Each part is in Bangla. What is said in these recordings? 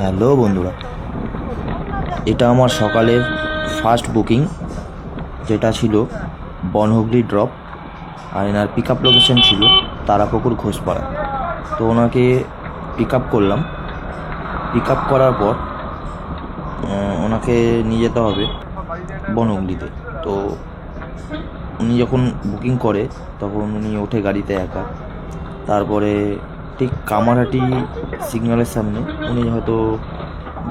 হ্যালো বন্ধুরা, এটা আমার সকালের ফার্স্ট বুকিং, যেটা ছিল বনহুগলি ড্রপ। আর এনার পিক আপ লোকেশন ছিল তারাপুকুর ঘোষপাড়া। তো ওনাকে পিক আপ করলাম। পিক আপ করার পর ওনাকে নিয়ে যেতে হবে বনহুগলিতে। তো উনি যখন বুকিং করে তখন উনি ওঠে গাড়িতে একা। তারপরে ঠিক কামারহাটি সিগন্যালের সামনে উনি হয়তো,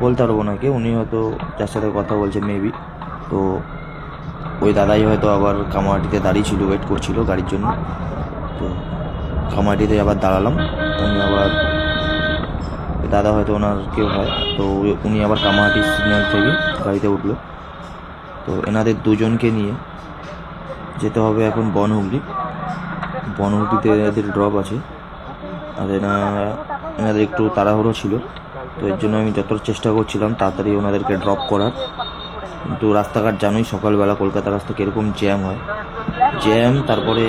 বলতে পারবো না কে, উনি হয়তো যার সাথে কথা বলছেন মেবি। তো ওই দাদাই হয়তো আবার কামারহাটিতে দাঁড়িয়ে ছিল, ওয়েট করছিল গাড়ির জন্য। তো কামারহাটিতে আবার দাঁড়ালাম। উনি আবার, ওই দাদা হয়তো ওনার কেউ হয়, তো উনি আবার কামারহাটি সিগন্যাল থেকে গাড়িতে উঠলো। তো এনাদের দুজনকে নিয়ে যেতে হবে এখন বনহুগলি। বনহুগলিতে এনাদের ড্রপ আছে। আর এনাদের একটু তাড়াহুড়ো ছিল, তো এর জন্য আমি যতটা চেষ্টা করছিলাম তাড়াতাড়ি ওনাদেরকে ড্রপ করার। কিন্তু রাস্তাঘাট জানোই, সকালবেলা কলকাতা রাস্তা কীরকম জ্যাম হয়। জ্যাম, তারপরে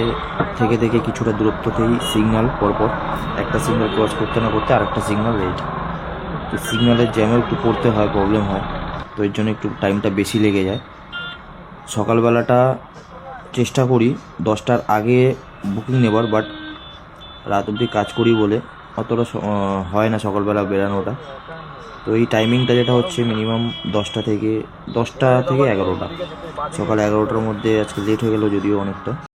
থেকে থেকে কিছুটা দূরত্বতেই সিগন্যাল, পরপর একটা সিগন্যাল ক্রস করতে না করতে আরেকটা সিগন্যাল রেড। তো সিগন্যালের জ্যামেও একটু পড়তে হয়, প্রবলেম হয়। তো এর জন্য একটু টাইমটা বেশি লেগে যায়। সকালবেলাটা চেষ্টা করি 10টার আগে বুকিং নেবার, বাট রাত অবধি কাজ করি বলে অতটা হয় না সকালবেলা বেরানোটা। তো এই টাইমিংটা যেটা হচ্ছে মিনিমাম 10টা থেকে 11টা, সকাল 11টার মধ্যে। আজকে লেট হয়ে গেলো যদিও অনেকটা।